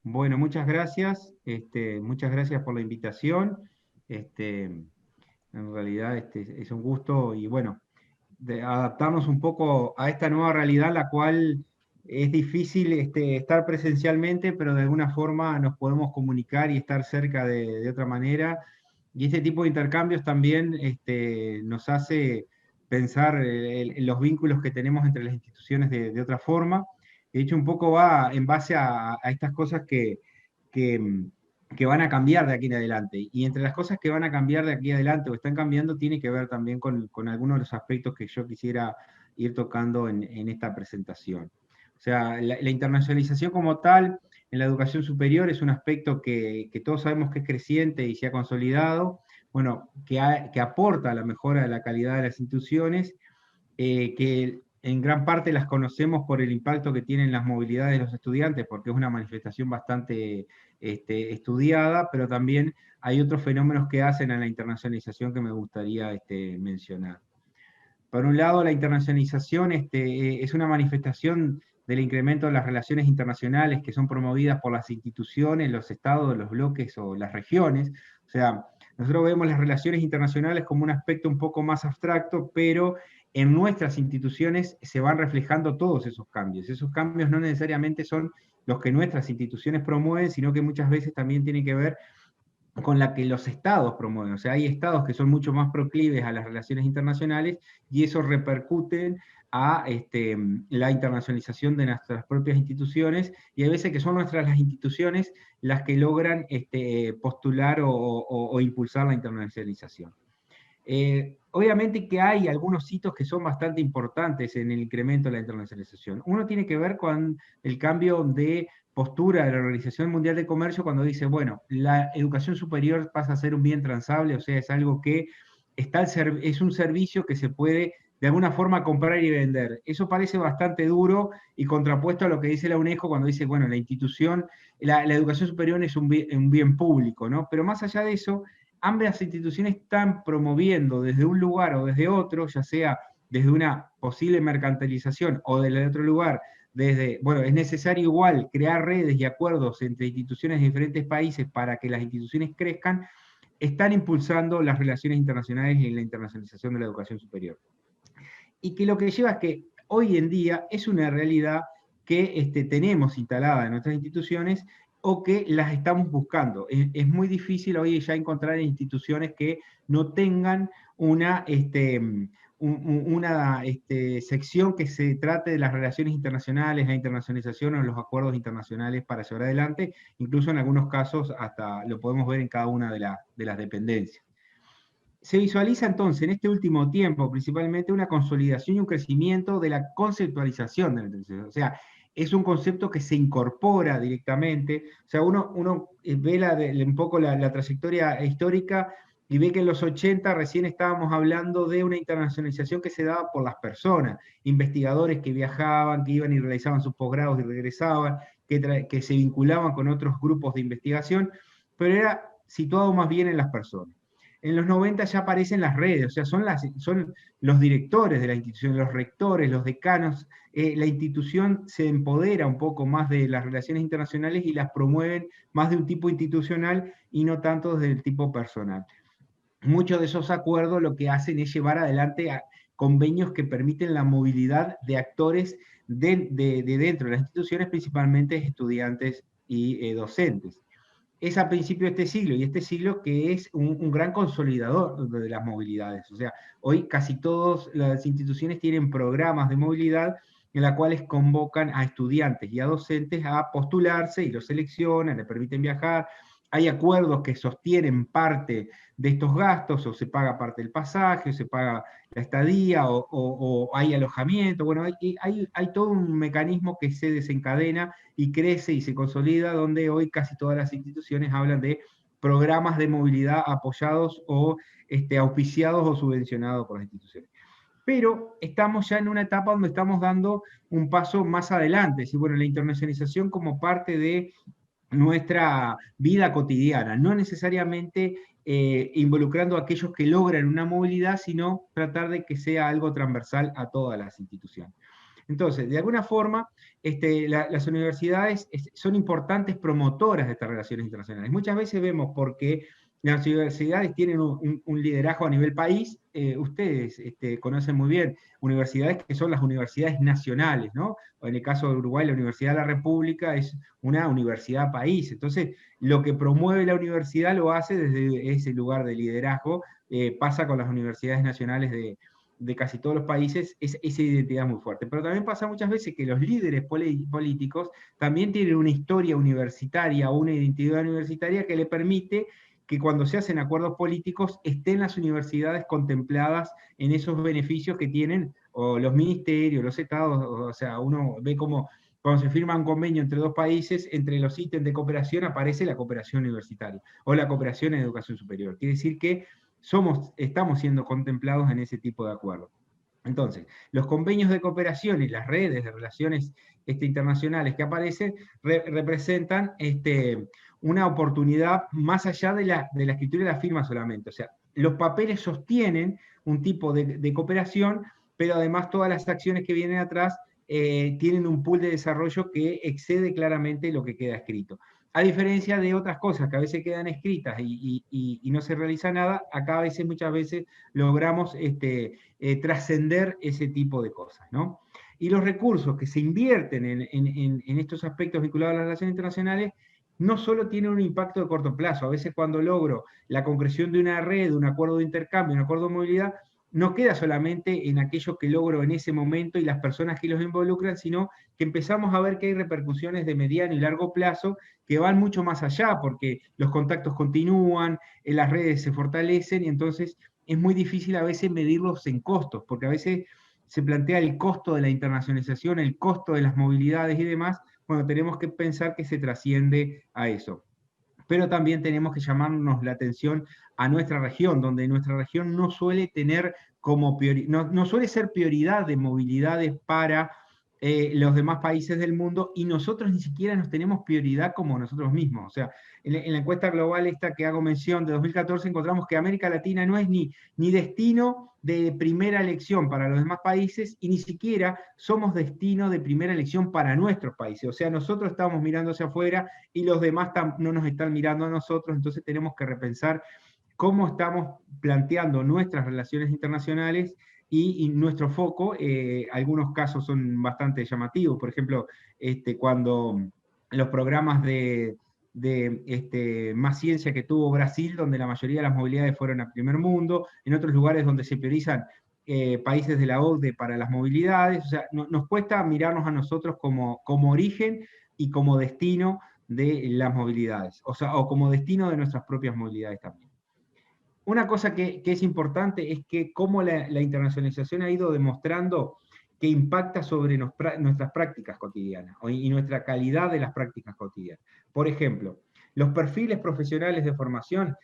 Bueno, muchas gracias por la invitación. En realidad es un gusto y bueno, de adaptarnos un poco a esta nueva realidad, la cual es difícil estar presencialmente, pero de alguna forma nos podemos comunicar y estar cerca de otra manera. Y este tipo de intercambios también nos hace pensar en los vínculos que tenemos entre las instituciones de otra forma. De hecho, un poco va en base a estas cosas que, mm, que van a cambiar de aquí en adelante. Y entre las cosas que van a cambiar de aquí en adelante o están cambiando, tiene que ver también con algunos de los aspectos que yo quisiera ir tocando en esta presentación. O sea, la internacionalización como tal en la educación superior es un aspecto que todos sabemos que es creciente y se ha consolidado, bueno, que aporta a la mejora de la calidad de las instituciones, que en gran parte las conocemos por el impacto que tienen las movilidades de los estudiantes, porque es una manifestación bastante estudiada, pero también hay otros fenómenos que hacen a la internacionalización que me gustaría mencionar. Por un lado, la internacionalización es una manifestación del incremento de las relaciones internacionales que son promovidas por las instituciones, los estados, los bloques o las regiones. O sea, nosotros vemos las relaciones internacionales como un aspecto un poco más abstracto, pero en nuestras instituciones se van reflejando todos esos cambios. Esos cambios no necesariamente son los que nuestras instituciones promueven, sino que muchas veces también tienen que ver con la que los estados promueven. O sea, hay estados que son mucho más proclives a las relaciones internacionales y eso repercute a la internacionalización de nuestras propias instituciones, y hay veces que son nuestras las instituciones las que logran postular o impulsar la internacionalización. Obviamente que hay algunos hitos que son bastante importantes en el incremento de la internacionalización. Uno tiene que ver con el cambio de postura de la Organización Mundial de Comercio cuando dice, bueno, la educación superior pasa a ser un bien transable, o sea, es algo que es un servicio que se puede de alguna forma comprar y vender. Eso parece bastante duro y contrapuesto a lo que dice la UNESCO cuando dice, bueno, la educación superior es un bien público, ¿no? Pero más allá de eso, ambas instituciones están promoviendo desde un lugar o desde otro, ya sea desde una posible mercantilización o desde otro lugar, bueno, es necesario igual crear redes y acuerdos entre instituciones de diferentes países para que las instituciones crezcan, están impulsando las relaciones internacionales y la internacionalización de la educación superior. Y que lo que lleva es que hoy en día es una realidad que tenemos instalada en nuestras instituciones o que las estamos buscando. Es muy difícil hoy ya encontrar instituciones que no tengan una sección que se trate de las relaciones internacionales, la internacionalización o los acuerdos internacionales para llevar adelante. Incluso en algunos casos hasta lo podemos ver en cada una de las dependencias. Se visualiza entonces en este último tiempo principalmente una consolidación y un crecimiento de la conceptualización de la inteligencia. O sea, es un concepto que se incorpora directamente. O sea, uno ve un poco la trayectoria histórica y ve que en los 80 recién estábamos hablando de una internacionalización que se daba por las personas, investigadores que viajaban, que iban y realizaban sus posgrados y regresaban, que se vinculaban con otros grupos de investigación, pero era situado más bien en las personas. En los 90 ya aparecen las redes, o sea, son los directores de la institución, los rectores, los decanos. La institución se empodera un poco más de las relaciones internacionales y las promueven más de un tipo institucional y no tanto desde el tipo personal. Muchos de esos acuerdos lo que hacen es llevar adelante convenios que permiten la movilidad de actores de dentro de las instituciones, principalmente estudiantes y docentes. Es a principios de este siglo, y este siglo que es un gran consolidador de las movilidades. O sea, hoy casi todas las instituciones tienen programas de movilidad en las cuales convocan a estudiantes y a docentes a postularse y los seleccionan, les permiten viajar. Hay acuerdos que sostienen parte de estos gastos, o se paga parte del pasaje, o se paga la estadía, o hay alojamiento. Bueno, hay todo un mecanismo que se desencadena y crece y se consolida, donde hoy casi todas las instituciones hablan de programas de movilidad apoyados o auspiciados o subvencionados por las instituciones. Pero estamos ya en una etapa donde estamos dando un paso más adelante, ¿sí? Bueno, la internacionalización como parte de nuestra vida cotidiana, no necesariamente involucrando a aquellos que logran una movilidad, sino tratar de que sea algo transversal a todas las instituciones. Entonces, de alguna forma, las universidades son importantes promotoras de estas relaciones internacionales. Muchas veces vemos porque las universidades tienen un liderazgo a nivel país. Ustedes conocen muy bien universidades que son las universidades nacionales, ¿no? O en el caso de Uruguay, la Universidad de la República es una universidad país. Entonces, lo que promueve la universidad lo hace desde ese lugar de liderazgo. Pasa con las universidades nacionales de casi todos los países, es esa identidad muy fuerte. Pero también pasa muchas veces que los líderes políticos también tienen una historia universitaria o una identidad universitaria que le permite que cuando se hacen acuerdos políticos estén las universidades contempladas en esos beneficios que tienen o los ministerios, los estados. O sea, uno ve como cuando se firma un convenio entre dos países, entre los ítems de cooperación aparece la cooperación universitaria o la cooperación en educación superior. Quiere decir que estamos siendo contemplados en ese tipo de acuerdos. Entonces, los convenios de cooperación y las redes de relaciones internacionales que aparecen representan una oportunidad más allá de la escritura y la firma solamente. O sea, los papeles sostienen un tipo de cooperación, pero además todas las acciones que vienen atrás tienen un pool de desarrollo que excede claramente lo que queda escrito. A diferencia de otras cosas que a veces quedan escritas y no se realiza nada, acá a veces, muchas veces, logramos trascender ese tipo de cosas, ¿no? Y los recursos que se invierten en estos aspectos vinculados a las relaciones internacionales no solo tienen un impacto de corto plazo. A veces cuando logro la concreción de una red, un acuerdo de intercambio, un acuerdo de movilidad, no queda solamente en aquello que logro en ese momento y las personas que los involucran, sino que empezamos a ver que hay repercusiones de mediano y largo plazo que van mucho más allá, porque los contactos continúan, las redes se fortalecen, y entonces es muy difícil a veces medirlos en costos, porque a veces se plantea el costo de la internacionalización, el costo de las movilidades y demás, bueno, tenemos que pensar que se trasciende a eso. Pero también tenemos que llamarnos la atención a nuestra región, donde nuestra región no suele tener como no suele ser prioridad de movilidades para los demás países del mundo, y nosotros ni siquiera nos tenemos prioridad como nosotros mismos. O sea, en la encuesta global esta que hago mención de 2014 encontramos que América Latina no es ni destino de primera elección para los demás países, y ni siquiera somos destino de primera elección para nuestros países. O sea, nosotros estamos mirando hacia afuera y los demás no nos están mirando a nosotros. Entonces tenemos que repensar cómo estamos planteando nuestras relaciones internacionales y nuestro foco. Algunos casos son bastante llamativos. Por ejemplo, cuando los programas de más ciencia que tuvo Brasil, donde la mayoría de las movilidades fueron a primer mundo, en otros lugares donde se priorizan países de la OCDE para las movilidades. O sea, nos cuesta mirarnos a nosotros como origen y como destino de las movilidades, o sea, o como destino de nuestras propias movilidades también. Una cosa que es importante es que cómo la internacionalización ha ido demostrando que impacta sobre nuestras prácticas cotidianas y nuestra calidad de las prácticas cotidianas. Por ejemplo, los perfiles profesionales de formación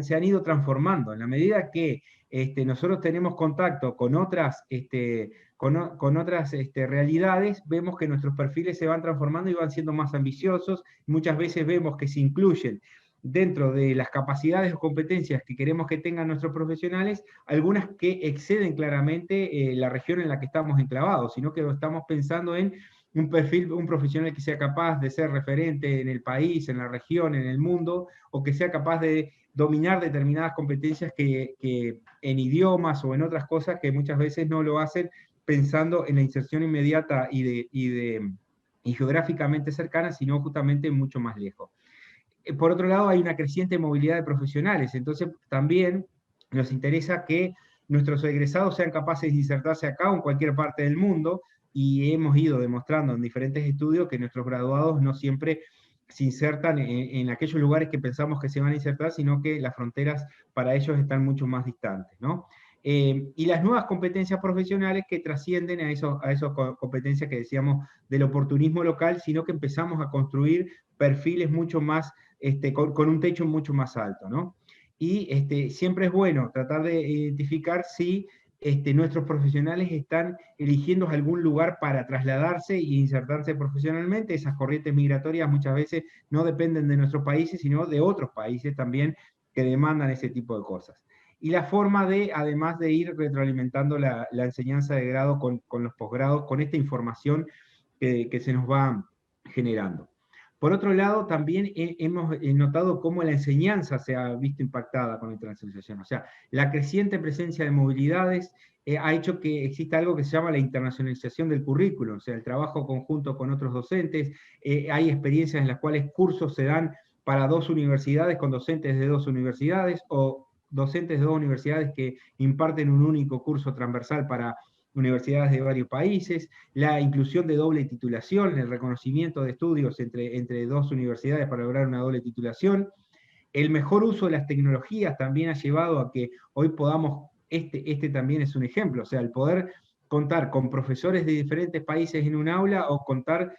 se han ido transformando en la medida que nosotros tenemos contacto con otras, con otras realidades. Vemos que nuestros perfiles se van transformando y van siendo más ambiciosos. Muchas veces vemos que se incluyen dentro de las capacidades o competencias que queremos que tengan nuestros profesionales, algunas que exceden claramente la región en la que estamos enclavados, sino que estamos pensando en un perfil, un profesional que sea capaz de ser referente en el país, en la región, en el mundo, o que sea capaz de dominar determinadas competencias que en idiomas o en otras cosas que muchas veces no lo hacen pensando en la inserción inmediata y geográficamente cercana, sino justamente mucho más lejos. Por otro lado, hay una creciente movilidad de profesionales, entonces también nos interesa que nuestros egresados sean capaces de insertarse acá o en cualquier parte del mundo, y hemos ido demostrando en diferentes estudios que nuestros graduados no siempre se insertan en aquellos lugares que pensamos que se van a insertar, sino que las fronteras para ellos están mucho más distantes, ¿no? Y las nuevas competencias profesionales que trascienden a esas competencias que decíamos del oportunismo local, sino que empezamos a construir perfiles mucho más con un techo mucho más alto, ¿no? Y siempre es bueno tratar de identificar si nuestros profesionales están eligiendo algún lugar para trasladarse e insertarse profesionalmente. Esas corrientes migratorias muchas veces no dependen de nuestros países, sino de otros países también que demandan ese tipo de cosas. y la forma de, además de ir retroalimentando la enseñanza de grado con los posgrados, con esta información que se nos va generando. Por otro lado, también hemos notado cómo la enseñanza se ha visto impactada con la internacionalización. O sea, la creciente presencia de movilidades ha hecho que exista algo que se llama la internacionalización del currículo, o sea, el trabajo conjunto con otros docentes. Hay experiencias en las cuales cursos se dan para dos universidades con docentes de dos universidades, o docentes de dos universidades que imparten un único curso transversal para universidades de varios países, la inclusión de doble titulación, el reconocimiento de estudios entre dos universidades para lograr una doble titulación. El mejor uso de las tecnologías también ha llevado a que hoy podamos, este también es un ejemplo, o sea, el poder contar con profesores de diferentes países en un aula, o contar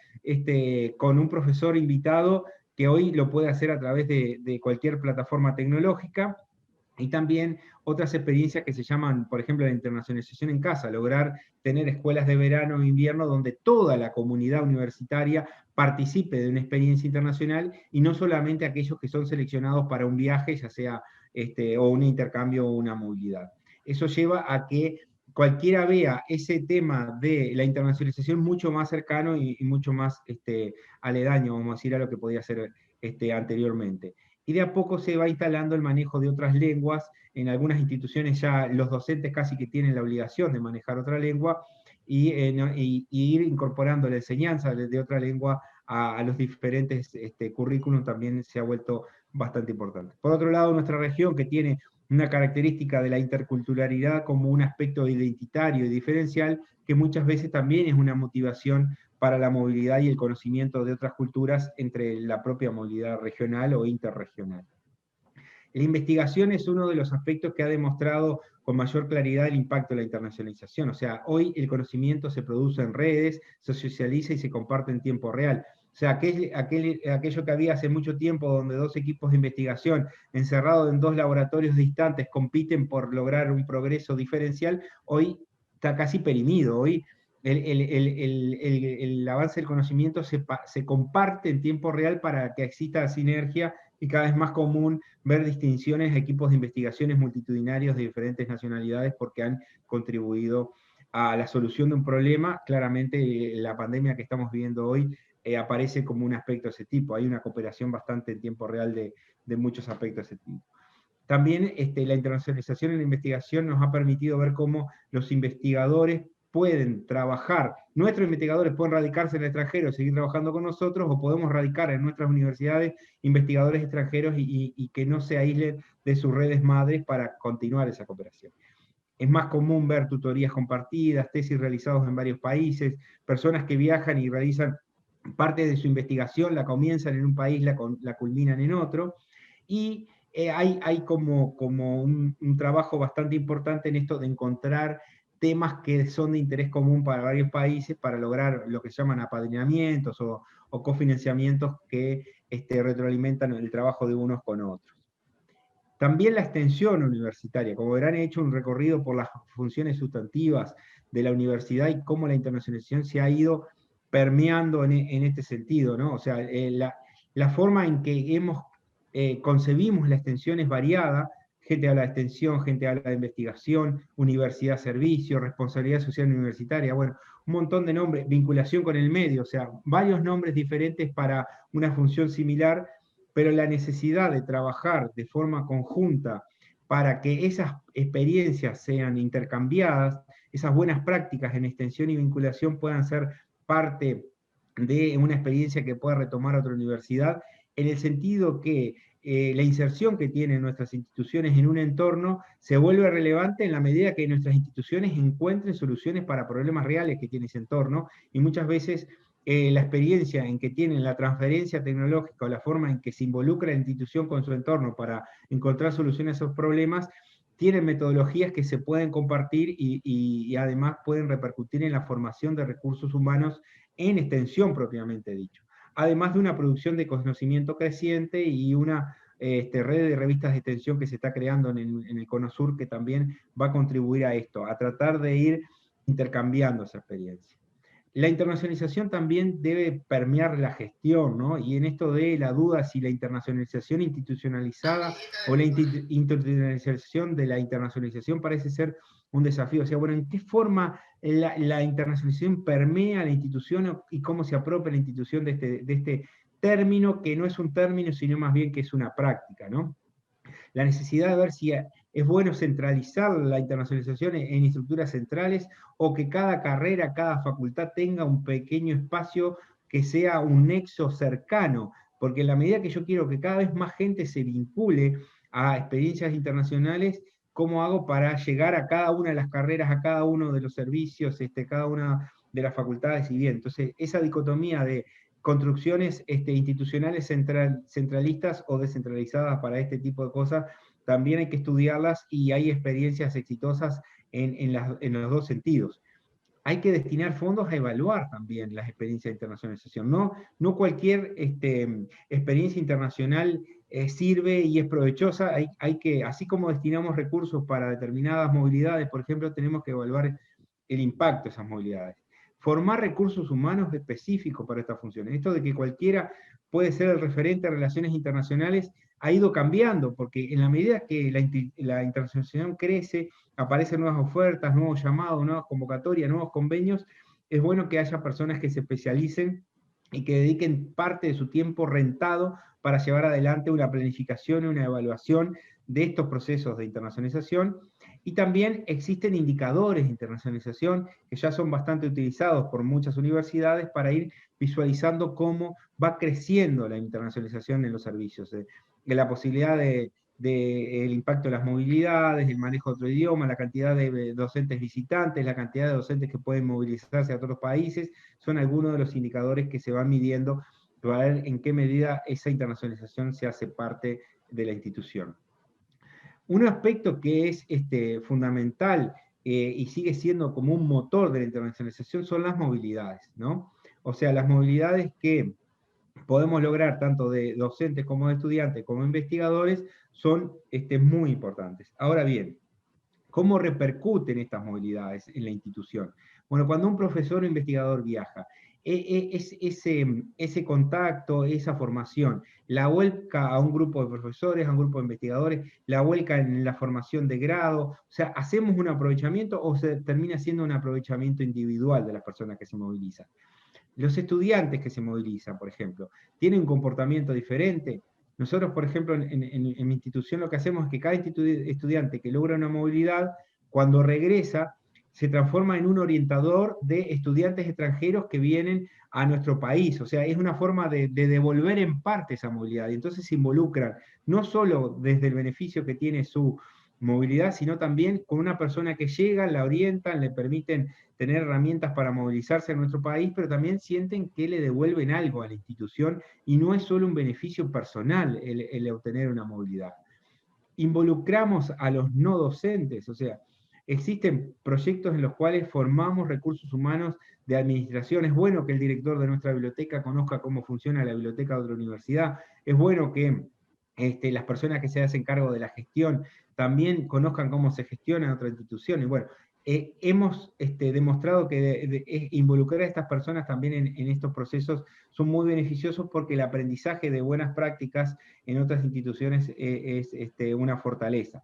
con un profesor invitado que hoy lo puede hacer a través de cualquier plataforma tecnológica. Y también otras experiencias que se llaman, por ejemplo, la internacionalización en casa, lograr tener escuelas de verano e invierno donde toda la comunidad universitaria participe de una experiencia internacional, y no solamente aquellos que son seleccionados para un viaje, ya sea o un intercambio o una movilidad. Eso lleva a que cualquiera vea ese tema de la internacionalización mucho más cercano y mucho más aledaño, vamos a decir, a lo que podía ser anteriormente. Y de a poco se va instalando el manejo de otras lenguas. En algunas instituciones ya los docentes casi que tienen la obligación de manejar otra lengua, y ir incorporando la enseñanza de otra lengua a los diferentes currículum también se ha vuelto bastante importante. Por otro lado, nuestra región, que tiene una característica de la interculturalidad como un aspecto identitario y diferencial, que muchas veces también es una motivación para la movilidad y el conocimiento de otras culturas entre la propia movilidad regional o interregional. La investigación es uno de los aspectos que ha demostrado con mayor claridad el impacto de la internacionalización. O sea, hoy el conocimiento se produce en redes, se socializa y se comparte en tiempo real. O sea, aquello que había hace mucho tiempo, donde dos equipos de investigación encerrados en dos laboratorios distantes compiten por lograr un progreso diferencial, hoy está casi perimido. Hoy el avance del conocimiento se comparte en tiempo real para que exista sinergia, y cada vez más común ver distinciones a equipos de investigaciones multitudinarios de diferentes nacionalidades porque han contribuido a la solución de un problema. Claramente la pandemia que estamos viviendo hoy aparece como un aspecto de ese tipo. Hay una cooperación bastante en tiempo real de muchos aspectos de ese tipo. También la internacionalización en la investigación nos ha permitido ver cómo los investigadores pueden trabajar, nuestros investigadores pueden radicarse en el extranjero y seguir trabajando con nosotros, o podemos radicar en nuestras universidades investigadores extranjeros y que no se aíslen de sus redes madres para continuar esa cooperación. Es más común ver tutorías compartidas, tesis realizadas en varios países, personas que viajan y realizan parte de su investigación, la comienzan en un país, la culminan en otro, y hay como un trabajo bastante importante en esto de encontrar temas que son de interés común para varios países para lograr lo que se llaman apadrinamientos o cofinanciamientos que retroalimentan el trabajo de unos con otros. También la extensión universitaria, como verán, he hecho un recorrido por las funciones sustantivas de la universidad y cómo la internacionalización se ha ido permeando en este sentido, ¿no? O sea, la forma en que concebimos la extensión es variada. Gente habla de extensión, gente habla de investigación, universidad, servicio, responsabilidad social universitaria, bueno, un montón de nombres, vinculación con el medio, o sea, varios nombres diferentes para una función similar, pero la necesidad de trabajar de forma conjunta para que esas experiencias sean intercambiadas, esas buenas prácticas en extensión y vinculación puedan ser parte de una experiencia que pueda retomar otra universidad, en el sentido que la inserción que tienen nuestras instituciones en un entorno se vuelve relevante en la medida que nuestras instituciones encuentren soluciones para problemas reales que tiene ese entorno, y muchas veces la experiencia en que tienen la transferencia tecnológica o la forma en que se involucra la institución con su entorno para encontrar soluciones a esos problemas, tienen metodologías que se pueden compartir y además pueden repercutir en la formación de recursos humanos en extensión propiamente dicho. Además de una producción de conocimiento creciente y una red de revistas de extensión que se está creando en el Cono Sur, que también va a contribuir a esto, a tratar de ir intercambiando esa experiencia. la internacionalización también debe permear la gestión, ¿no? Y en esto de la duda si la internacionalización institucionalizada o la institucionalización de la internacionalización parece ser un desafío. O sea, bueno, ¿en qué forma la internacionalización permea la institución y cómo se apropia la institución de este término, que no es un término, sino más bien que es una práctica, ¿no? La necesidad de ver si es bueno centralizar la internacionalización en estructuras centrales o que cada carrera, cada facultad tenga un pequeño espacio que sea un nexo cercano, porque en la medida que yo quiero que cada vez más gente se vincule a experiencias internacionales, ¿cómo hago para llegar a cada una de las carreras, a cada uno de los servicios, cada una de las facultades y bien? Entonces, esa dicotomía de construcciones institucionales centralistas o descentralizadas para este tipo de cosas, también hay que estudiarlas y hay experiencias exitosas en los dos sentidos. Hay que destinar fondos a evaluar también las experiencias de internacionalización. No cualquier experiencia internacional sirve y es provechosa. Hay que, así como destinamos recursos para determinadas movilidades, por ejemplo, tenemos que evaluar el impacto de esas movilidades. Formar recursos humanos específicos para estas funciones. Esto de que cualquiera puede ser el referente de relaciones internacionales ha ido cambiando, porque en la medida que la internacionalización crece, aparecen nuevas ofertas, nuevos llamados, nuevas convocatorias, nuevos convenios, es bueno que haya personas que se especialicen y que dediquen parte de su tiempo rentado para llevar adelante una planificación y una evaluación de estos procesos de internacionalización. Y también existen indicadores de internacionalización que ya son bastante utilizados por muchas universidades para ir visualizando cómo va creciendo la internacionalización en los servicios, de la posibilidad del impacto de las movilidades, el manejo de otro idioma, la cantidad de docentes visitantes, la cantidad de docentes que pueden movilizarse a otros países, son algunos de los indicadores que se van midiendo para ver en qué medida esa internacionalización se hace parte de la institución. Un aspecto que es fundamental y sigue siendo como un motor de la internacionalización son las movilidades, ¿no? O sea, las movilidades que podemos lograr tanto de docentes como de estudiantes como investigadores son muy importantes. Ahora bien, ¿cómo repercuten estas movilidades en la institución? Bueno, cuando un profesor o investigador viaja, ese contacto, esa formación, la vuelca a un grupo de profesores, a un grupo de investigadores, la vuelca en la formación de grado, o sea, ¿hacemos un aprovechamiento o se termina siendo un aprovechamiento individual de las personas que se movilizan? Los estudiantes que se movilizan, por ejemplo, tienen un comportamiento diferente. Nosotros, por ejemplo, en mi institución lo que hacemos es que cada estudiante que logra una movilidad, cuando regresa, se transforma en un orientador de estudiantes extranjeros que vienen a nuestro país. O sea, es una forma de devolver en parte esa movilidad. Y entonces se involucran, no solo desde el beneficio que tiene su movilidad, sino también con una persona que llega, la orientan, le permiten tener herramientas para movilizarse en nuestro país, pero también sienten que le devuelven algo a la institución y no es solo un beneficio personal el obtener una movilidad. Involucramos a los no docentes, o sea, existen proyectos en los cuales formamos recursos humanos de administración. Es bueno que el director de nuestra biblioteca conozca cómo funciona la biblioteca de otra universidad. Es bueno que las personas que se hacen cargo de la gestión también conozcan cómo se gestiona en otra institución. Y bueno, hemos demostrado que involucrar a estas personas también en estos procesos son muy beneficiosos porque el aprendizaje de buenas prácticas en otras instituciones es una fortaleza.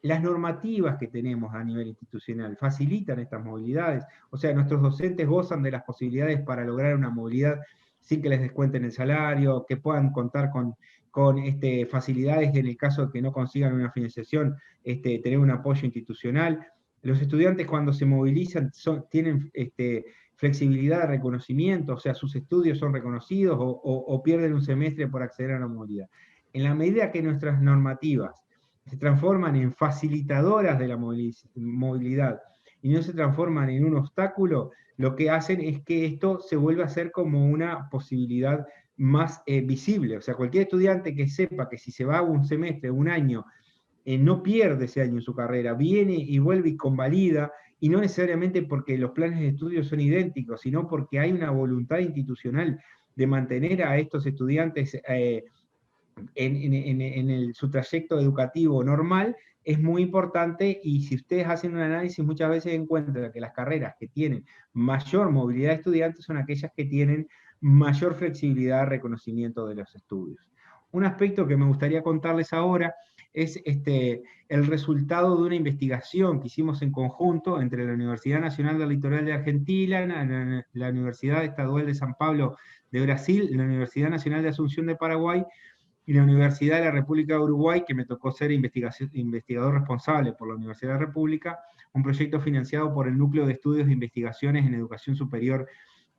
Las normativas que tenemos a nivel institucional facilitan estas movilidades, o sea, nuestros docentes gozan de las posibilidades para lograr una movilidad sin que les descuenten el salario, que puedan contar con facilidades en el caso de que no consigan una financiación, tener un apoyo institucional. Los estudiantes cuando se movilizan tienen flexibilidad de reconocimiento, o sea, sus estudios son reconocidos o pierden un semestre por acceder a la movilidad. En la medida que nuestras normativas se transforman en facilitadoras de la movilidad y no se transforman en un obstáculo, lo que hacen es que esto se vuelva a ser como una posibilidad más visible. O sea, cualquier estudiante que sepa que si se va un semestre, un año, no pierde ese año en su carrera, viene y vuelve y convalida, y no necesariamente porque los planes de estudio son idénticos, sino porque hay una voluntad institucional de mantener a estos estudiantes su trayecto educativo normal, es muy importante, y si ustedes hacen un análisis muchas veces encuentran que las carreras que tienen mayor movilidad de estudiantes son aquellas que tienen mayor flexibilidad de reconocimiento de los estudios. Un aspecto que me gustaría contarles ahora es el resultado de una investigación que hicimos en conjunto entre la Universidad Nacional del Litoral de Argentina, la Universidad Estadual de San Pablo de Brasil, la Universidad Nacional de Asunción de Paraguay y la Universidad de la República de Uruguay, que me tocó ser investigador responsable por la Universidad de la República, un proyecto financiado por el Núcleo de Estudios de Investigaciones en Educación Superior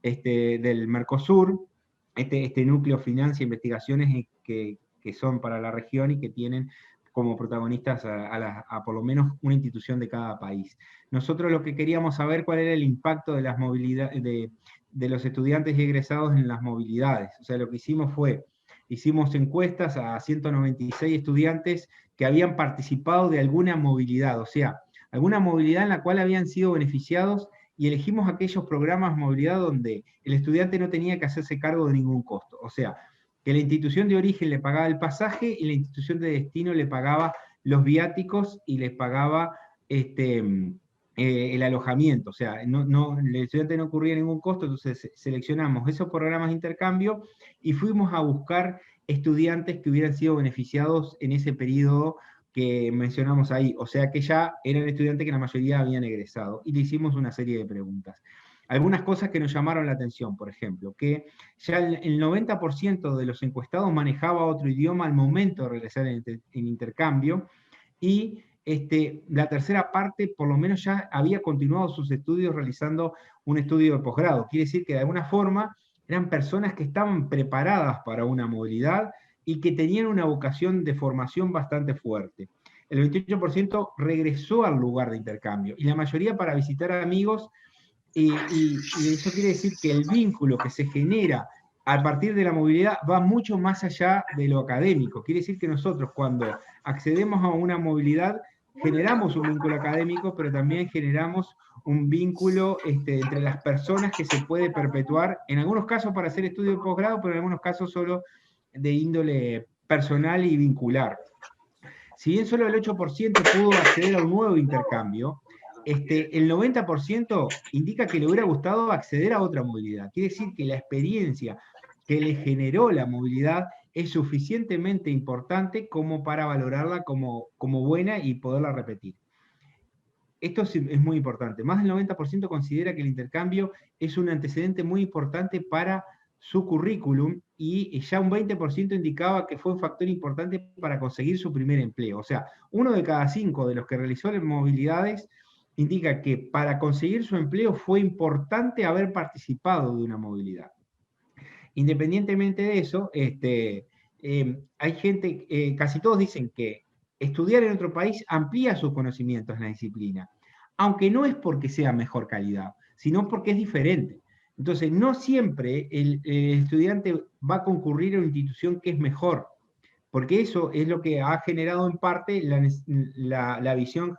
del Mercosur. Este núcleo financia investigaciones que son para la región y que tienen como protagonistas a por lo menos una institución de cada país. Nosotros lo que queríamos saber cuál era el impacto de las movilidades, de los estudiantes y egresados en las movilidades. O sea, lo que hicimos encuestas a 196 estudiantes que habían participado de alguna movilidad, o sea, alguna movilidad en la cual habían sido beneficiados, y elegimos aquellos programas de movilidad donde el estudiante no tenía que hacerse cargo de ningún costo. O sea, que la institución de origen le pagaba el pasaje y la institución de destino le pagaba los viáticos y les pagaba el alojamiento. O sea, el estudiante no ocurría ningún costo, entonces seleccionamos esos programas de intercambio y fuimos a buscar estudiantes que hubieran sido beneficiados en ese periodo que mencionamos ahí, o sea que ya eran estudiantes que la mayoría habían egresado, y le hicimos una serie de preguntas. Algunas cosas que nos llamaron la atención, por ejemplo, que ya el 90% de los encuestados manejaba otro idioma al momento de regresar en intercambio, y la tercera parte por lo menos ya había continuado sus estudios realizando un estudio de posgrado. Quiere decir que de alguna forma eran personas que estaban preparadas para una movilidad y que tenían una vocación de formación bastante fuerte. El 28% regresó al lugar de intercambio, y la mayoría para visitar amigos, y eso quiere decir que el vínculo que se genera a partir de la movilidad va mucho más allá de lo académico. Quiere decir que nosotros, cuando accedemos a una movilidad, generamos un vínculo académico, pero también generamos un vínculo entre las personas que se puede perpetuar, en algunos casos para hacer estudio de posgrado, pero en algunos casos solo de índole personal y vincular. Si bien solo el 8% pudo acceder a un nuevo intercambio, el 90% indica que le hubiera gustado acceder a otra movilidad. Quiere decir que la experiencia que le generó la movilidad es suficientemente importante como para valorarla como buena y poderla repetir. Esto es muy importante. Más del 90% considera que el intercambio es un antecedente muy importante para su currículum, y ya un 20% indicaba que fue un factor importante para conseguir su primer empleo. O sea, 1 de cada 5 de los que realizó las movilidades indica que para conseguir su empleo fue importante haber participado de una movilidad. Independientemente de eso, hay gente, casi todos dicen que estudiar en otro país amplía sus conocimientos en la disciplina, aunque no es porque sea mejor calidad, sino porque es diferente. Entonces, no siempre el estudiante va a concurrir a una institución que es mejor, porque eso es lo que ha generado en parte la visión,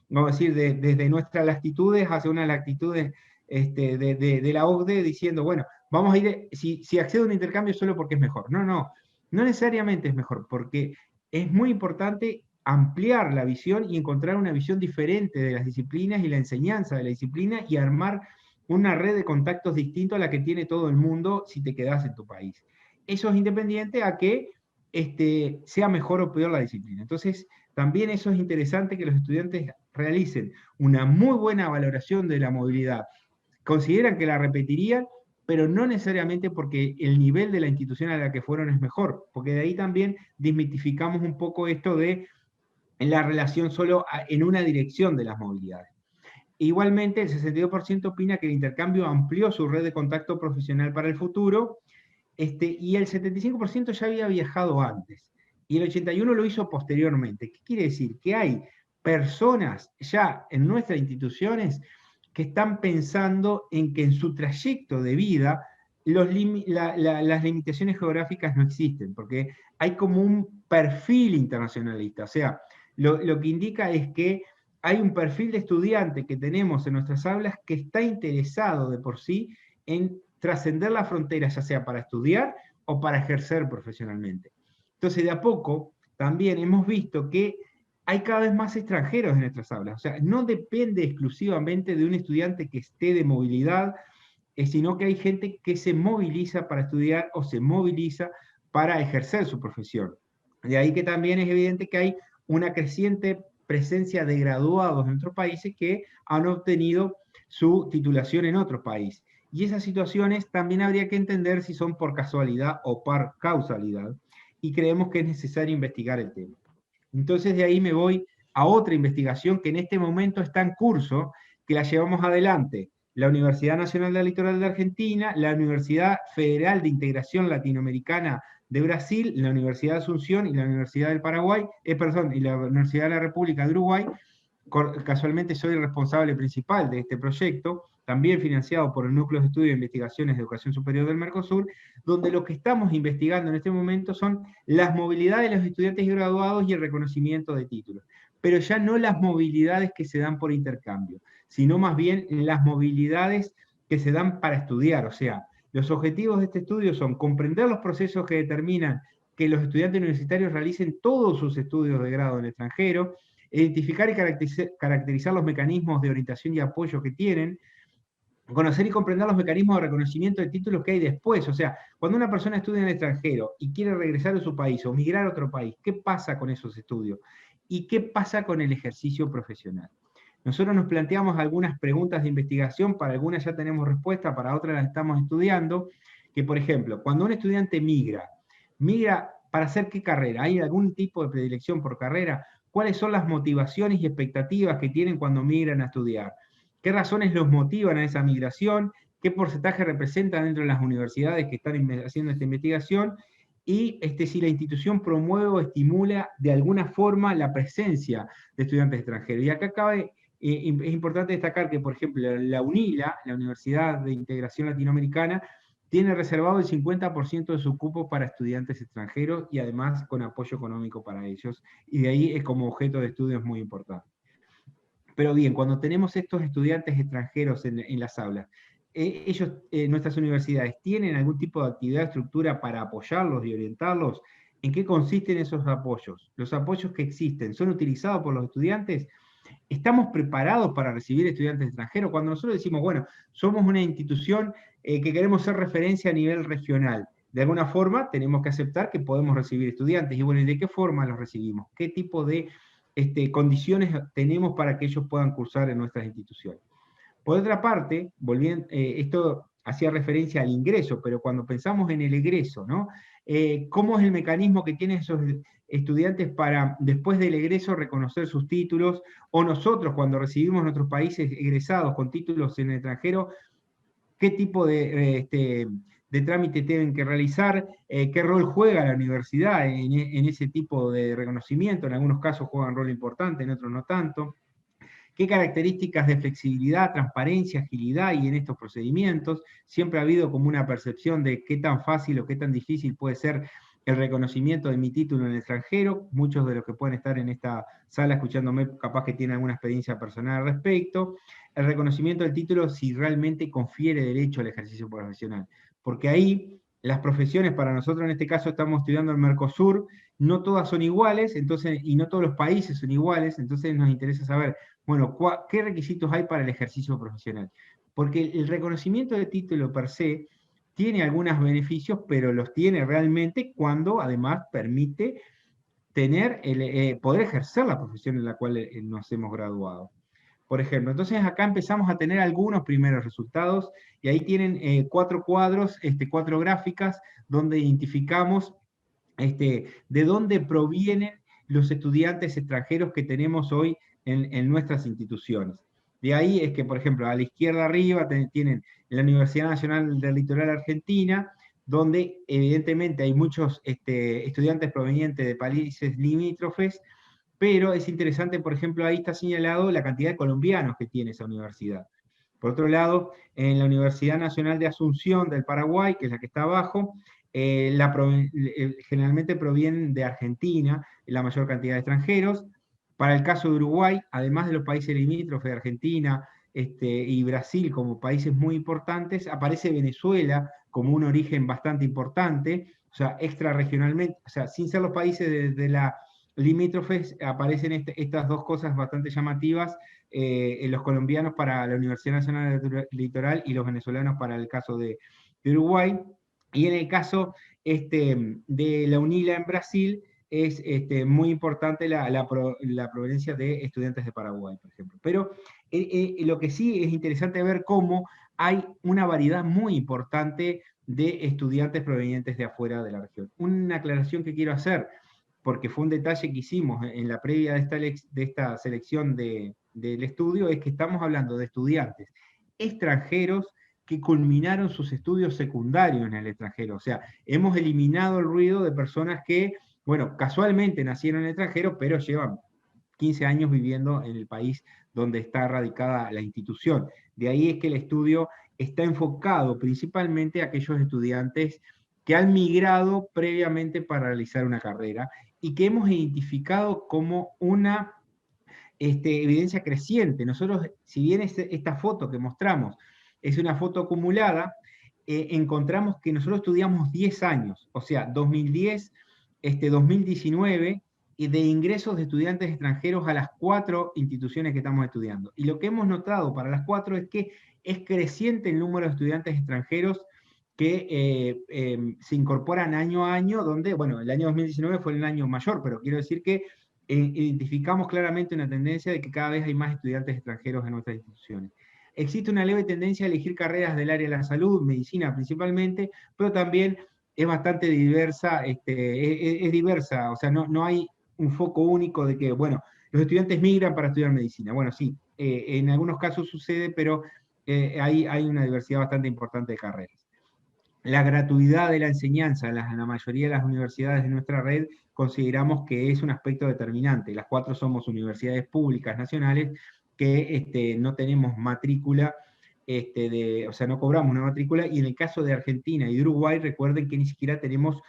vamos a decir, desde nuestras latitudes hacia unas latitudes de la OCDE, diciendo, bueno, vamos a ir, si accedo a un intercambio solo porque es mejor. No necesariamente es mejor, porque es muy importante ampliar la visión y encontrar una visión diferente de las disciplinas y la enseñanza de la disciplina, y armar una red de contactos distinta a la que tiene todo el mundo si te quedas en tu país. Eso es independiente a que sea mejor o peor la disciplina. Entonces, también eso es interesante, que los estudiantes realicen una muy buena valoración de la movilidad. Consideran que la repetirían, pero no necesariamente porque el nivel de la institución a la que fueron es mejor, porque de ahí también desmitificamos un poco esto de la relación solo en una dirección de las movilidades. Igualmente, el 62% opina que el intercambio amplió su red de contacto profesional para el futuro, y el 75% ya había viajado antes, y el 81% lo hizo posteriormente. ¿Qué quiere decir? Que hay personas ya en nuestras instituciones que están pensando en que en su trayecto de vida las limitaciones geográficas no existen, porque hay como un perfil internacionalista. O sea, lo que indica es que hay un perfil de estudiante que tenemos en nuestras aulas que está interesado de por sí en trascender la frontera, ya sea para estudiar o para ejercer profesionalmente. Entonces, de a poco, también hemos visto que hay cada vez más extranjeros en nuestras aulas. O sea, no depende exclusivamente de un estudiante que esté de movilidad, sino que hay gente que se moviliza para estudiar o se moviliza para ejercer su profesión. De ahí que también es evidente que hay una creciente presencia de graduados en otros países que han obtenido su titulación en otro país. Y esas situaciones también habría que entender si son por casualidad o por causalidad. Y creemos que es necesario investigar el tema. Entonces de ahí me voy a otra investigación que en este momento está en curso, que la llevamos adelante la Universidad Nacional del Litoral de Argentina, la Universidad Federal de Integración Latinoamericana de Brasil, la Universidad de Asunción y la Universidad del Paraguay, perdón, y la Universidad de la República de Uruguay. Casualmente soy el responsable principal de este proyecto, también financiado por el Núcleo de Estudio e Investigaciones de Educación Superior del Mercosur, donde lo que estamos investigando en este momento son las movilidades de los estudiantes y graduados y el reconocimiento de títulos, pero ya no las movilidades que se dan por intercambio, sino más bien las movilidades que se dan para estudiar. O sea, los objetivos de este estudio son comprender los procesos que determinan que los estudiantes universitarios realicen todos sus estudios de grado en el extranjero, identificar y caracterizar los mecanismos de orientación y apoyo que tienen, conocer y comprender los mecanismos de reconocimiento de títulos que hay después. O sea, cuando una persona estudia en el extranjero y quiere regresar a su país o migrar a otro país, ¿qué pasa con esos estudios? ¿Y qué pasa con el ejercicio profesional? Nosotros nos planteamos algunas preguntas de investigación, para algunas ya tenemos respuesta, para otras las estamos estudiando, que por ejemplo, cuando un estudiante migra para hacer qué carrera, ¿hay algún tipo de predilección por carrera? ¿Cuáles son las motivaciones y expectativas que tienen cuando migran a estudiar? ¿Qué razones los motivan a esa migración? ¿Qué porcentaje representan dentro de las universidades que están haciendo esta investigación? Y si la institución promueve o estimula de alguna forma la presencia de estudiantes extranjeros. Y acá cabe, es importante destacar que, por ejemplo, la UNILA, la Universidad de Integración Latinoamericana, tiene reservado el 50% de su cupo para estudiantes extranjeros y además con apoyo económico para ellos. Y de ahí es como objeto de estudio es muy importante. Pero bien, cuando tenemos estos estudiantes extranjeros en las aulas, ellos, nuestras universidades, ¿tienen algún tipo de actividad, estructura para apoyarlos y orientarlos? ¿En qué consisten esos apoyos? ¿Los apoyos que existen son utilizados por los estudiantes? ¿Estamos preparados para recibir estudiantes extranjeros? Cuando nosotros decimos, bueno, somos una institución que queremos ser referencia a nivel regional, de alguna forma tenemos que aceptar que podemos recibir estudiantes. Y bueno, ¿y de qué forma los recibimos? ¿Qué tipo de condiciones tenemos para que ellos puedan cursar en nuestras instituciones? Por otra parte, volviendo, esto hacía referencia al ingreso, pero cuando pensamos en el egreso, ¿no? ¿Cómo es el mecanismo que tienen esos estudiantes para, después del egreso, reconocer sus títulos? O nosotros, cuando recibimos nuestros países egresados con títulos en el extranjero, ¿qué tipo de trámite tienen que realizar? ¿Qué rol juega la universidad en ese tipo de reconocimiento? En algunos casos juega un rol importante, en otros no tanto. ¿Qué características de flexibilidad, transparencia, agilidad hay en estos procedimientos? Siempre ha habido como una percepción de qué tan fácil o qué tan difícil puede ser el reconocimiento de mi título en el extranjero. Muchos de los que pueden estar en esta sala escuchándome capaz que tienen alguna experiencia personal al respecto. El reconocimiento del título si realmente confiere derecho al ejercicio profesional. Porque ahí las profesiones, para nosotros en este caso estamos estudiando el Mercosur, no todas son iguales, entonces, y no todos los países son iguales, entonces nos interesa saber, bueno, ¿qué requisitos hay para el ejercicio profesional? Porque el reconocimiento de título per se tiene algunos beneficios, pero los tiene realmente cuando además permite tener poder ejercer la profesión en la cual nos hemos graduado. Por ejemplo, entonces acá empezamos a tener algunos primeros resultados y ahí tienen 4 cuadros, 4 gráficas donde identificamos de dónde provienen los estudiantes extranjeros que tenemos hoy en nuestras instituciones. De ahí es que, por ejemplo, a la izquierda arriba tienen la Universidad Nacional del Litoral Argentina, donde evidentemente hay muchos estudiantes provenientes de países limítrofes, pero es interesante, por ejemplo, ahí está señalado la cantidad de colombianos que tiene esa universidad. Por otro lado, en la Universidad Nacional de Asunción del Paraguay, que es la que está abajo, generalmente provienen de Argentina, la mayor cantidad de extranjeros. Para el caso de Uruguay, además de los países limítrofes de Argentina y Brasil como países muy importantes, aparece Venezuela como un origen bastante importante, o sea, extrarregionalmente, o sea, sin ser los países de la limítrofes aparecen estas dos cosas bastante llamativas, los colombianos para la Universidad Nacional del Litoral y los venezolanos para el caso de Uruguay. Y en el caso de la UNILA en Brasil, es muy importante la proveniencia de estudiantes de Paraguay, por ejemplo. Pero lo que sí es interesante ver cómo hay una variedad muy importante de estudiantes provenientes de afuera de la región. Una aclaración que quiero hacer, porque fue un detalle que hicimos en la previa de esta selección del estudio, es que estamos hablando de estudiantes extranjeros que culminaron sus estudios secundarios en el extranjero. O sea, hemos eliminado el ruido de personas que, bueno, casualmente nacieron en el extranjero, pero llevan 15 años viviendo en el país donde está radicada la institución. De ahí es que el estudio está enfocado principalmente a aquellos estudiantes que han migrado previamente para realizar una carrera y que hemos identificado como una evidencia creciente. Nosotros, si bien esta foto que mostramos es una foto acumulada, encontramos que nosotros estudiamos 10 años, o sea, 2010, 2019, y de ingresos de estudiantes extranjeros a las 4 instituciones que estamos estudiando. Y lo que hemos notado para las 4 es que es creciente el número de estudiantes extranjeros que se incorporan año a año, donde, bueno, el año 2019 fue el año mayor, pero quiero decir que identificamos claramente una tendencia de que cada vez hay más estudiantes extranjeros en nuestras instituciones. Existe una leve tendencia a elegir carreras del área de la salud, medicina principalmente, pero también es bastante diversa, es diversa, o sea, no hay un foco único de que, bueno, los estudiantes migran para estudiar medicina. Bueno, sí, en algunos casos sucede, pero hay una diversidad bastante importante de carreras. La gratuidad de la enseñanza en la mayoría de las universidades de nuestra red consideramos que es un aspecto determinante. Las 4 somos universidades públicas nacionales que no tenemos matrícula, o sea, no cobramos una matrícula, y en el caso de Argentina y de Uruguay, recuerden que ni siquiera tenemos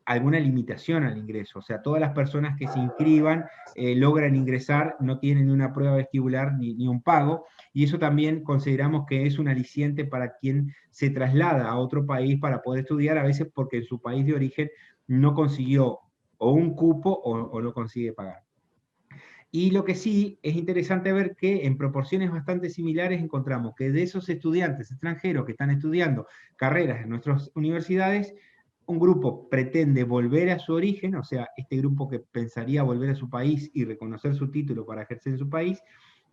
alguna limitación al ingreso, o sea, todas las personas que se inscriban logran ingresar, no tienen ni una prueba vestibular ni un pago, y eso también consideramos que es un aliciente para quien se traslada a otro país para poder estudiar, a veces porque en su país de origen no consiguió o un cupo o no consigue pagar. Y lo que sí es interesante ver que en proporciones bastante similares encontramos que de esos estudiantes extranjeros que están estudiando carreras en nuestras universidades, un grupo pretende volver a su origen, o sea, este grupo que pensaría volver a su país y reconocer su título para ejercer en su país,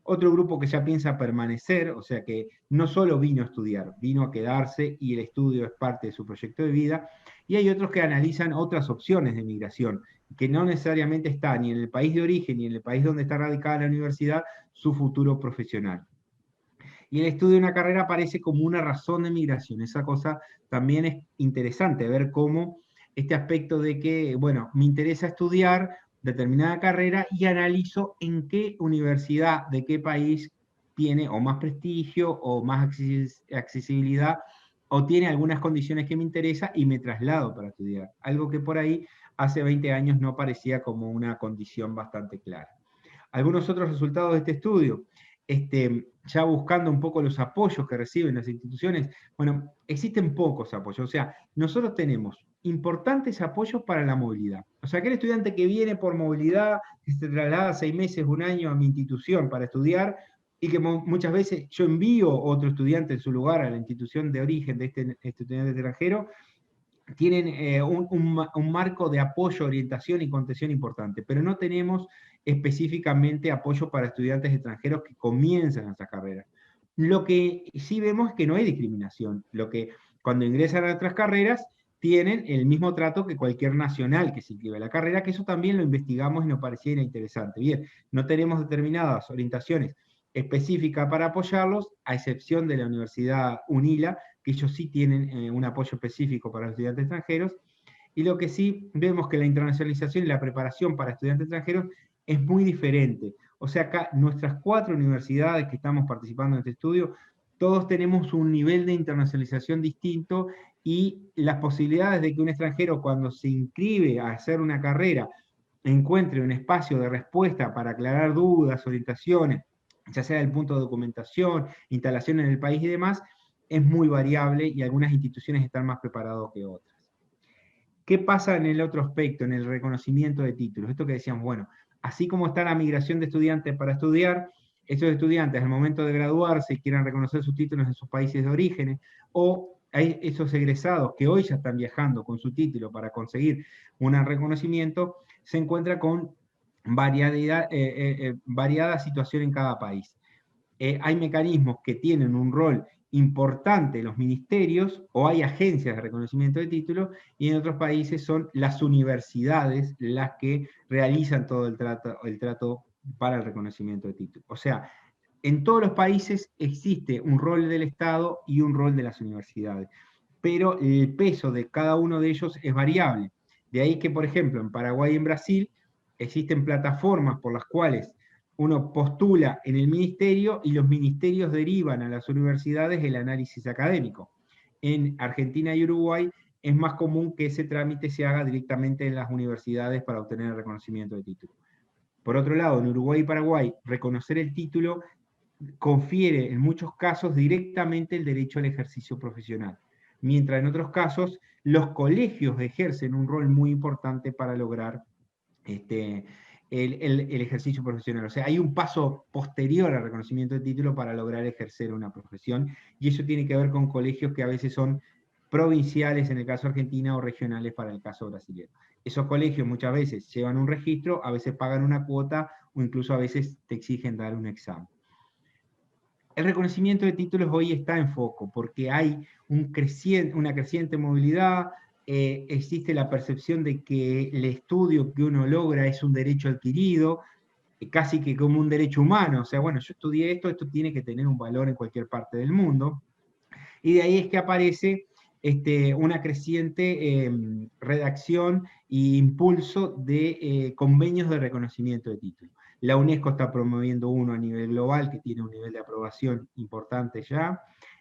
otro grupo que ya piensa permanecer, o sea que no solo vino a estudiar, vino a quedarse y el estudio es parte de su proyecto de vida, y hay otros que analizan otras opciones de migración, que no necesariamente está ni en el país de origen ni en el país donde está radicada la universidad su futuro profesional. Y el estudio de una carrera aparece como una razón de migración. Esa cosa también es interesante, ver cómo este aspecto de que, bueno, me interesa estudiar determinada carrera y analizo en qué universidad, de qué país tiene o más prestigio o más accesibilidad o tiene algunas condiciones que me interesa y me traslado para estudiar. Algo que por ahí hace 20 años no parecía como una condición bastante clara. Algunos otros resultados de este estudio, ya buscando un poco los apoyos que reciben las instituciones, bueno, existen pocos apoyos, o sea, nosotros tenemos importantes apoyos para la movilidad. O sea, aquel estudiante que viene por movilidad, que se traslada 6 meses, un año a mi institución para estudiar, y que muchas veces yo envío otro estudiante en su lugar a la institución de origen de este estudiante extranjero, tienen un marco de apoyo, orientación y contención importante, pero no tenemos específicamente apoyo para estudiantes extranjeros que comienzan nuestras carreras. Lo que sí vemos es que no hay discriminación, lo que cuando ingresan a nuestras carreras tienen el mismo trato que cualquier nacional que se inscribe a la carrera, que eso también lo investigamos y nos parecía interesante. Bien, no tenemos determinadas orientaciones específicas para apoyarlos, a excepción de la Universidad UNILA, que ellos sí tienen un apoyo específico para los estudiantes extranjeros, y lo que sí vemos que la internacionalización y la preparación para estudiantes extranjeros es muy diferente. O sea, acá nuestras 4 universidades que estamos participando en este estudio, todos tenemos un nivel de internacionalización distinto y las posibilidades de que un extranjero cuando se inscribe a hacer una carrera encuentre un espacio de respuesta para aclarar dudas, orientaciones, ya sea del punto de documentación, instalación en el país y demás, es muy variable y algunas instituciones están más preparadas que otras. ¿Qué pasa en el otro aspecto, en el reconocimiento de títulos? Esto que decíamos, bueno, así como está la migración de estudiantes para estudiar, esos estudiantes al momento de graduarse quieran reconocer sus títulos en sus países de origen, o hay esos egresados que hoy ya están viajando con su título para conseguir un reconocimiento, se encuentra con variada situación en cada país. Hay mecanismos que tienen un rol importante en los ministerios o hay agencias de reconocimiento de títulos, y en otros países son las universidades las que realizan todo el trato para el reconocimiento de títulos. O sea, en todos los países existe un rol del Estado y un rol de las universidades, pero el peso de cada uno de ellos es variable. De ahí que, por ejemplo, en Paraguay y en Brasil existen plataformas por las cuales uno postula en el ministerio y los ministerios derivan a las universidades el análisis académico. En Argentina y Uruguay es más común que ese trámite se haga directamente en las universidades para obtener el reconocimiento de título. Por otro lado, en Uruguay y Paraguay, reconocer el título confiere en muchos casos directamente el derecho al ejercicio profesional, mientras en otros casos los colegios ejercen un rol muy importante para lograr el ejercicio profesional. O sea, hay un paso posterior al reconocimiento de título para lograr ejercer una profesión, y eso tiene que ver con colegios que a veces son provinciales en el caso argentino o regionales para el caso brasileño. Esos colegios muchas veces llevan un registro, a veces pagan una cuota o incluso a veces te exigen dar un examen. El reconocimiento de títulos hoy está en foco porque hay una creciente movilidad, existe la percepción de que el estudio que uno logra es un derecho adquirido, casi que como un derecho humano. O sea, bueno, yo estudié esto tiene que tener un valor en cualquier parte del mundo. Y de ahí es que aparece una creciente redacción e impulso de convenios de reconocimiento de títulos. La UNESCO está promoviendo uno a nivel global que tiene un nivel de aprobación importante ya.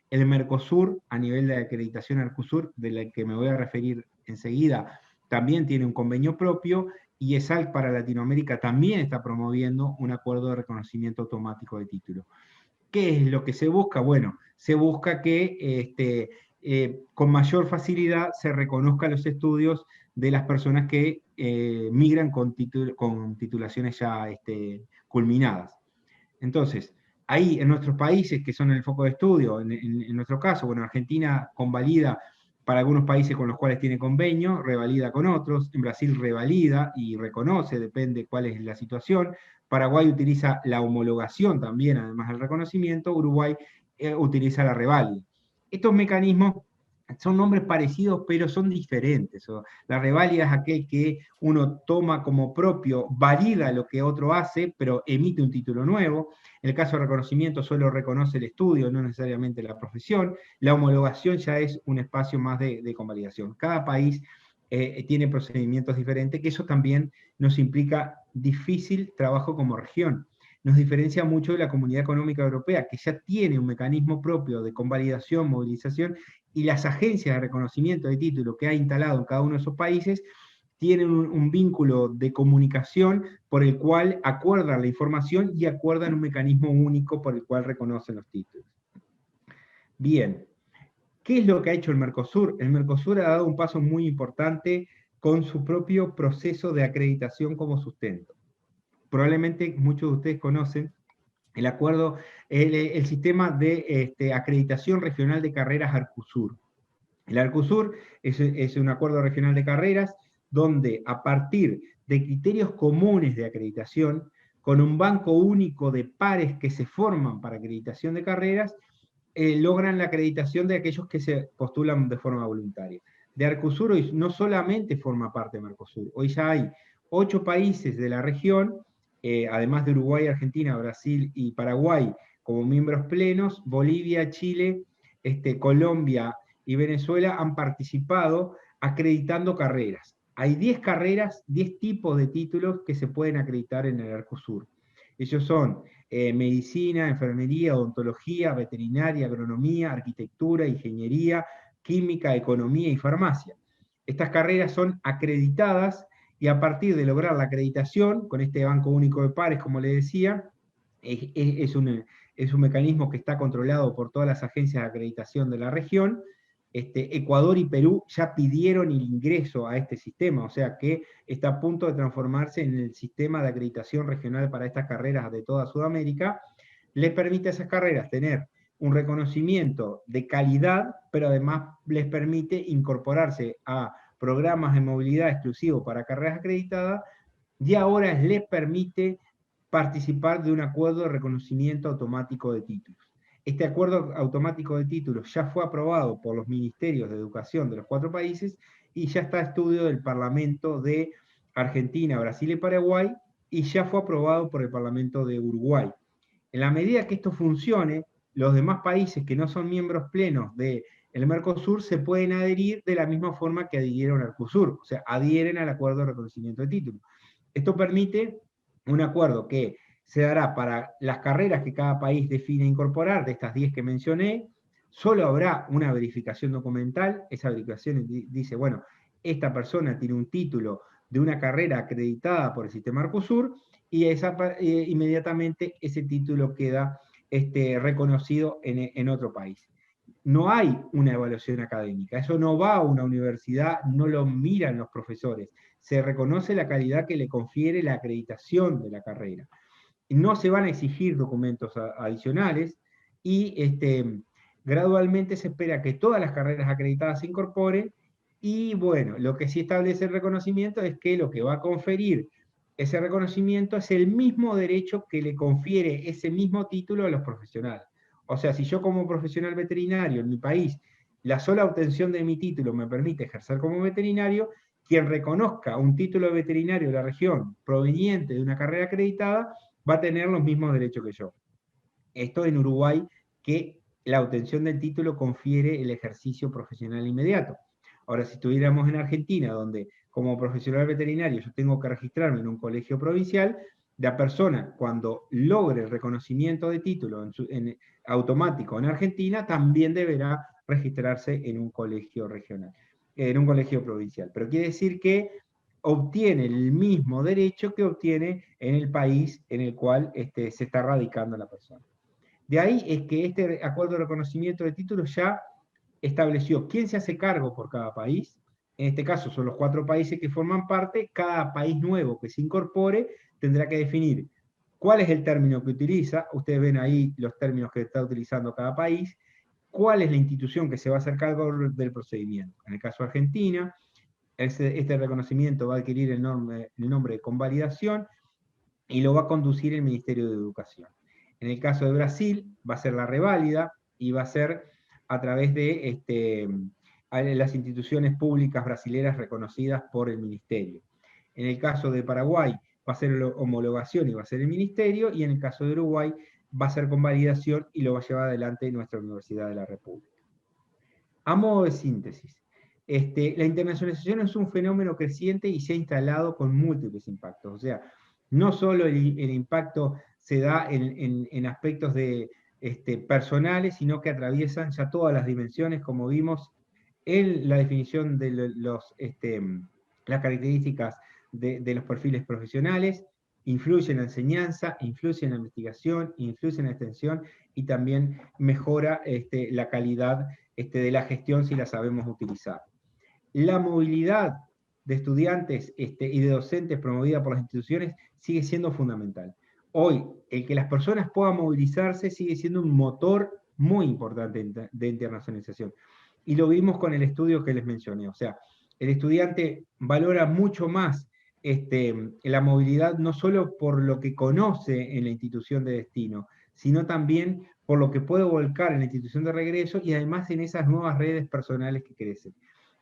El Mercosur, a nivel de acreditación Arcusur, de la que me voy a referir enseguida, también tiene un convenio propio, y ESALC para Latinoamérica también está promoviendo un acuerdo de reconocimiento automático de títulos. ¿Qué es lo que se busca? Bueno, se busca que con mayor facilidad se reconozcan los estudios de las personas que migran con titulaciones ya culminadas. Entonces, ahí en nuestros países que son el foco de estudio, en nuestro caso, bueno, Argentina convalida para algunos países con los cuales tiene convenio, revalida con otros, en Brasil revalida y reconoce, depende cuál es la situación. Paraguay utiliza la homologación también, además del reconocimiento. Uruguay utiliza la reválida. Estos mecanismos son nombres parecidos, pero son diferentes. La reválida es aquel que uno toma como propio, valida lo que otro hace, pero emite un título nuevo. En el caso de reconocimiento solo reconoce el estudio, no necesariamente la profesión. La homologación ya es un espacio más de convalidación. Cada país tiene procedimientos diferentes, que eso también nos implica difícil trabajo como región. Nos diferencia mucho de la Comunidad Económica Europea, que ya tiene un mecanismo propio de convalidación, movilización, y las agencias de reconocimiento de título que ha instalado en cada uno de esos países tienen un vínculo de comunicación por el cual acuerdan la información y acuerdan un mecanismo único por el cual reconocen los títulos. Bien, ¿qué es lo que ha hecho el Mercosur? El Mercosur ha dado un paso muy importante con su propio proceso de acreditación como sustento. Probablemente muchos de ustedes conocen el acuerdo, el sistema de acreditación regional de carreras Arcusur. El Arcusur es un acuerdo regional de carreras donde a partir de criterios comunes de acreditación, con un banco único de pares que se forman para acreditación de carreras, logran la acreditación de aquellos que se postulan de forma voluntaria. De Arcusur hoy no solamente forma parte de Mercosur, hoy ya hay 8 países de la región, además de Uruguay, Argentina, Brasil y Paraguay, como miembros plenos. Bolivia, Chile, Colombia y Venezuela han participado acreditando carreras. Hay 10 carreras, 10 tipos de títulos que se pueden acreditar en el Arcosur. Ellos son medicina, enfermería, odontología, veterinaria, agronomía, arquitectura, ingeniería, química, economía y farmacia. Estas carreras son acreditadas y a partir de lograr la acreditación con este banco único de pares, como le decía, es un mecanismo que está controlado por todas las agencias de acreditación de la región. Ecuador y Perú ya pidieron el ingreso a este sistema, o sea que está a punto de transformarse en el sistema de acreditación regional para estas carreras de toda Sudamérica. Les permite a esas carreras tener un reconocimiento de calidad, pero además les permite incorporarse a programas de movilidad exclusivos para carreras acreditadas, y ahora les permite participar de un acuerdo de reconocimiento automático de títulos. Este acuerdo automático de títulos ya fue aprobado por los ministerios de educación de los 4 países y ya está a estudio del Parlamento de Argentina, Brasil y Paraguay, y ya fue aprobado por el Parlamento de Uruguay. En la medida que esto funcione, los demás países que no son miembros plenos del Mercosur se pueden adherir de la misma forma que adhirieron al Mercosur, o sea, adhieren al acuerdo de reconocimiento de títulos. Esto permite un acuerdo que se dará para las carreras que cada país define incorporar, de estas 10 que mencioné. Solo habrá una verificación documental. Esa verificación dice, bueno, esta persona tiene un título de una carrera acreditada por el sistema Mercosur, y inmediatamente ese título queda reconocido en otro país. No hay una evaluación académica, eso no va a una universidad, no lo miran los profesores, se reconoce la calidad que le confiere la acreditación de la carrera. No se van a exigir documentos adicionales, y gradualmente se espera que todas las carreras acreditadas se incorporen, y bueno, lo que sí establece el reconocimiento es que lo que va a conferir ese reconocimiento es el mismo derecho que le confiere ese mismo título a los profesionales. O sea, si yo como profesional veterinario en mi país, la sola obtención de mi título me permite ejercer como veterinario, quien reconozca un título de veterinario de la región proveniente de una carrera acreditada va a tener los mismos derechos que yo. Esto en Uruguay, que la obtención del título confiere el ejercicio profesional inmediato. Ahora, si estuviéramos en Argentina, donde como profesional veterinario yo tengo que registrarme en un colegio provincial, la persona cuando logre el reconocimiento de título automático en Argentina, también deberá registrarse en un colegio regional, en un colegio provincial. Pero quiere decir que obtiene el mismo derecho que obtiene en el país en el cual se está radicando la persona. De ahí es que este acuerdo de reconocimiento de títulos ya estableció quién se hace cargo por cada país. En este caso son los 4 países que forman parte. Cada país nuevo que se incorpore tendrá que definir cuál es el término que utiliza. Ustedes ven ahí los términos que está utilizando cada país. Cuál es la institución que se va a hacer cargo del procedimiento. En el caso de Argentina, este reconocimiento va a adquirir el nombre de convalidación y lo va a conducir el Ministerio de Educación. En el caso de Brasil, va a ser la reválida y va a ser a través de las instituciones públicas brasileras reconocidas por el Ministerio. En el caso de Paraguay, va a ser la homologación y va a ser el Ministerio, y en el caso de Uruguay, va a ser convalidación y lo va a llevar adelante nuestra Universidad de la República. A modo de síntesis, la internacionalización es un fenómeno creciente y se ha instalado con múltiples impactos. O sea, no solo el impacto se da en aspectos personales, sino que atraviesan ya todas las dimensiones, como vimos en la definición de las características de los perfiles profesionales. Influye en la enseñanza, influye en la investigación, influye en la extensión, y también mejora la calidad de la gestión si la sabemos utilizar. La movilidad de estudiantes y de docentes promovida por las instituciones sigue siendo fundamental. Hoy, el que las personas puedan movilizarse sigue siendo un motor muy importante de internacionalización. Y lo vimos con el estudio que les mencioné. O sea, el estudiante valora mucho más la movilidad, no solo por lo que conoce en la institución de destino, sino también por lo que puede volcar en la institución de regreso, y además en esas nuevas redes personales que crecen.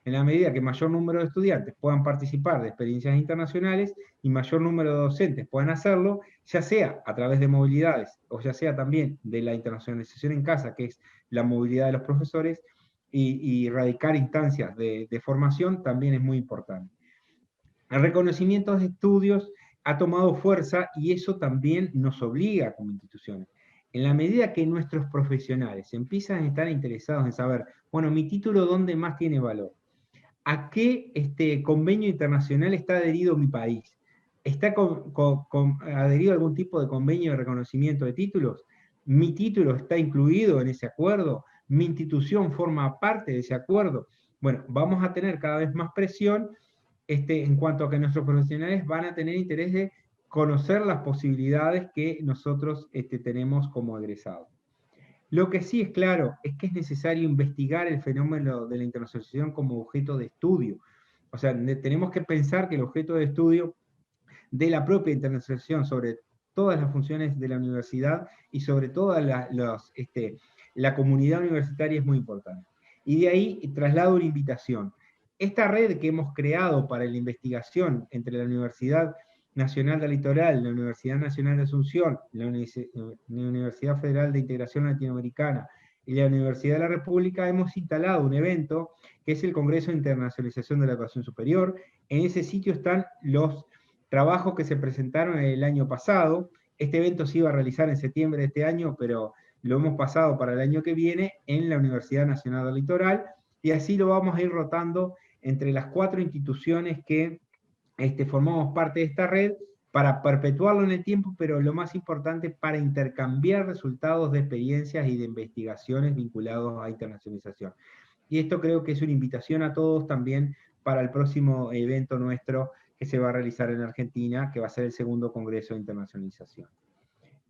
En la medida que mayor número de estudiantes puedan participar de experiencias internacionales y mayor número de docentes puedan hacerlo, ya sea a través de movilidades o ya sea también de la internacionalización en casa, que es la movilidad de los profesores, y radicar instancias de formación, también es muy importante. El reconocimiento de estudios ha tomado fuerza, y eso también nos obliga como instituciones. En la medida que nuestros profesionales empiezan a estar interesados en saber, bueno, mi título, ¿dónde más tiene valor? ¿A qué convenio internacional está adherido mi país? ¿Está adherido a algún tipo de convenio de reconocimiento de títulos? ¿Mi título está incluido en ese acuerdo? mi institución forma parte de ese acuerdo. Bueno, vamos a tener cada vez más presión en cuanto a que nuestros profesionales van a tener interés de conocer las posibilidades que nosotros tenemos como egresados. Lo que sí es claro es que es necesario investigar el fenómeno de la internacionalización como objeto de estudio. O sea, tenemos que pensar que el objeto de estudio de la propia internacionalización sobre todas las funciones de la universidad y sobre toda la comunidad universitaria es muy importante. Y de ahí traslado una invitación. Esta red que hemos creado para la investigación entre la Universidad Nacional del Litoral, la Universidad Nacional de Asunción, la Universidad Federal de Integración Latinoamericana y la Universidad de la República, hemos instalado un evento que es el Congreso de Internacionalización de la Educación Superior. En ese sitio están los trabajos que se presentaron el año pasado. Este evento se iba a realizar en septiembre de este año, pero lo hemos pasado para el año que viene en la Universidad Nacional del Litoral, y así lo vamos a ir rotando entre las 4 instituciones que formamos parte de esta red para perpetuarlo en el tiempo, pero lo más importante, para intercambiar resultados de experiencias y de investigaciones vinculados a internacionalización. Y esto creo que es una invitación a todos también para el próximo evento nuestro que se va a realizar en Argentina, que va a ser el segundo Congreso de Internacionalización.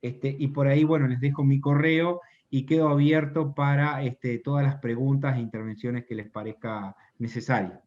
Y por ahí, bueno, les dejo mi correo y quedo abierto para todas las preguntas e intervenciones que les parezca necesario.